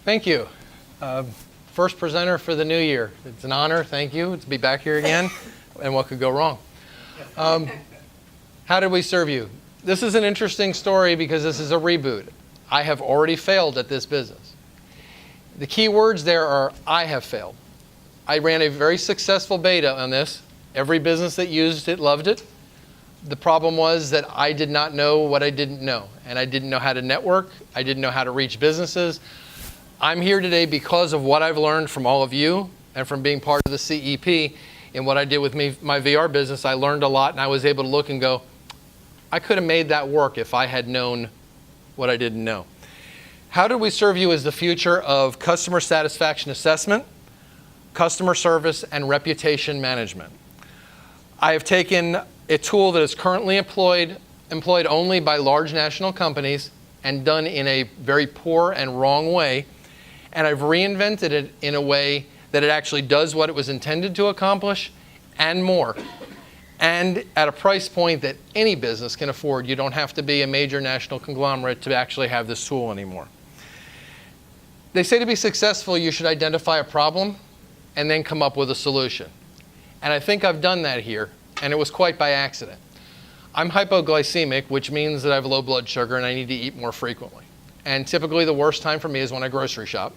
Thank you. First presenter for the new year. It's an honor, thank you, to be back here again. And what could go wrong? How did we serve you? This is an interesting story because this is a reboot. I have already failed at this business. The key words there are, I have failed. I ran a very successful beta on this. Every business that used it loved it. The problem was that I did not know what I didn't know. And I didn't know how to network. I didn't know how to reach businesses. I'm here today because of what I've learned from all of you and from being part of the CEP. And what I did with my VR business, I learned a lot, and I was able to look and go, I could have made that work if I had known what I didn't know. How did we serve you as the future of customer satisfaction assessment, customer service, and reputation management. I have taken a tool that is currently employed only by large national companies and done in a very poor and wrong way, and I've reinvented it in a way that it actually does what it was intended to accomplish and more, and at a price point that any business can afford. You don't have to be a major national conglomerate to actually have this tool anymore. They say to be successful, you should identify a problem and then come up with a solution. And I think I've done that here, and it was quite by accident. I'm hypoglycemic, which means that I have low blood sugar and I need to eat more frequently. And typically the worst time for me is when I grocery shop.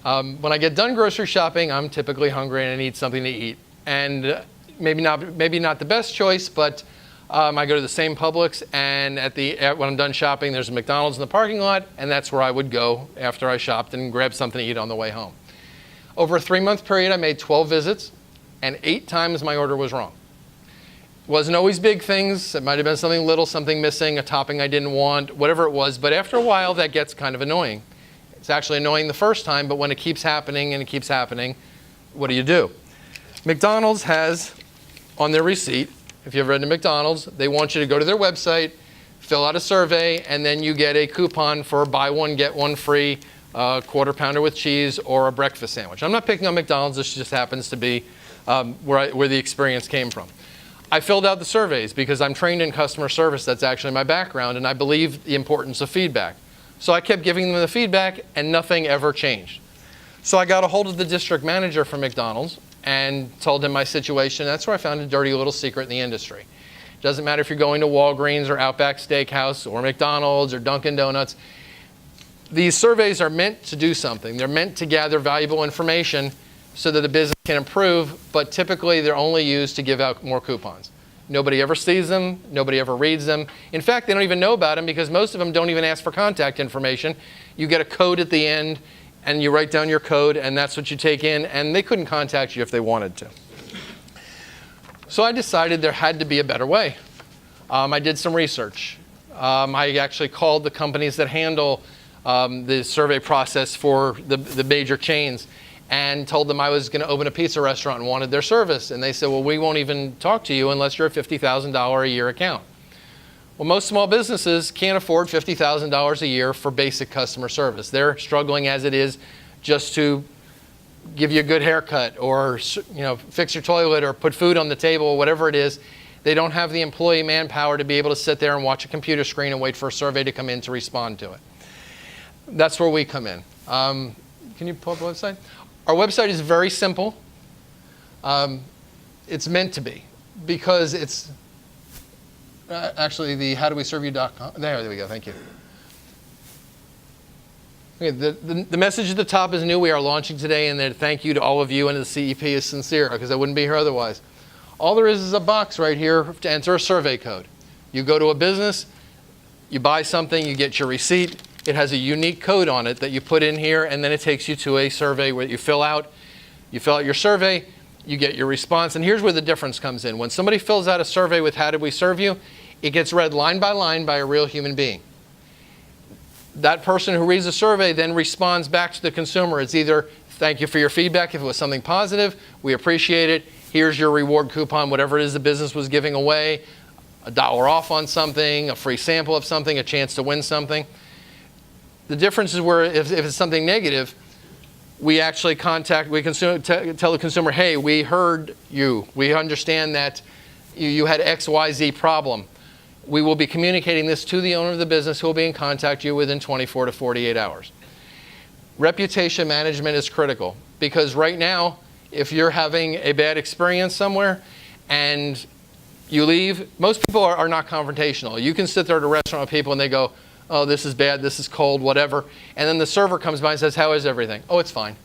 When I get done grocery shopping, I'm typically hungry and I need something to eat. And maybe not the best choice, but I go to the same Publix, and when I'm done shopping, there's a McDonald's in the parking lot, and that's where I would go after I shopped and grab something to eat on the way home. Over a 3-month period, I made 12 visits, and 8 times my order was wrong. It wasn't always big things. It might have been something little, something missing, a topping I didn't want, whatever it was. But after a while, that gets kind of annoying. It's actually annoying the first time, but when it keeps happening and it keeps happening, what do? McDonald's has on their receipt, if you've read to McDonald's, they want you to go to their website, fill out a survey, and then you get a coupon for buy one, get one free, quarter pounder with cheese, or a breakfast sandwich. I'm not picking on McDonald's, this just happens to be where the experience came from. I filled out the surveys because I'm trained in customer service. That's actually my background, and I believe the importance of feedback. So I kept giving them the feedback, and nothing ever changed. So I got a hold of the district manager for McDonald's and told him my situation. That's where I found a dirty little secret in the industry. It doesn't matter if you're going to Walgreens or Outback Steakhouse or McDonald's or Dunkin' Donuts. These surveys are meant to do something. They're meant to gather valuable information so that the business can improve, but typically they're only used to give out more coupons. Nobody ever sees them. Nobody ever reads them. In fact, they don't even know about them because most of them don't even ask for contact information. You get a code at the end, and you write down your code, and that's what you take in, and they couldn't contact you if they wanted to. So I decided there had to be a better way. I did some research. I actually called the companies that handle the survey process for the major chains and told them I was going to open a pizza restaurant and wanted their service. And they said, well, we won't even talk to you unless you're a $50,000 a year account. Well, most small businesses can't afford $50,000 a year for basic customer service. They're struggling as it is just to give you a good haircut or fix your toilet or put food on the table, whatever it is. They don't have the employee manpower to be able to sit there and watch a computer screen and wait for a survey to come in to respond to it. That's where we come in. Can you pull up the website? Our website is very simple. It's meant to be because it's actually the howdoweserveyou.com. There we go. Thank you. Okay, the message at the top is new. We are launching today, and the thank you to all of you and the CEP is sincere because I wouldn't be here otherwise. All there is a box right here to enter a survey code. You go to a business, you buy something, you get your receipt. It has a unique code on it that you put in here, and then it takes you to a survey where you fill out your survey, you get your response, and here's where the difference comes in. When somebody fills out a survey with how did we serve you, it gets read line by line by a real human being. That person who reads the survey then responds back to the consumer. It's either, thank you for your feedback if it was something positive, we appreciate it, here's your reward coupon, whatever it is the business was giving away, $1 off on something, a free sample of something, a chance to win something. The difference is where if it's something negative, we actually tell the consumer, hey, we heard you. We understand that you had XYZ problem. We will be communicating this to the owner of the business who will be in contact with you within 24 to 48 hours. reputation management is critical, because right now, if you're having a bad experience somewhere and you leave, most people are not confrontational. You can sit there at a restaurant with people and they go, oh, this is bad, this is cold, whatever. And then the server comes by and says, how is everything? Oh, it's fine.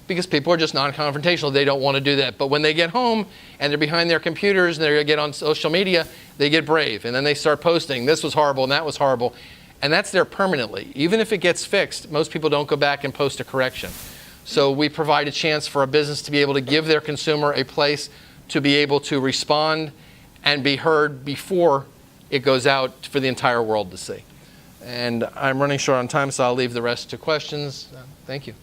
Because people are just non-confrontational. They don't want to do that. But when they get home and they're behind their computers and they get on social media, they get brave. And then they start posting, this was horrible and that was horrible. And that's there permanently. Even if it gets fixed, most people don't go back and post a correction. So we provide a chance for a business to be able to give their consumer a place to be able to respond and be heard before it goes out for the entire world to see. And I'm running short on time, so I'll leave the rest to questions. Thank you.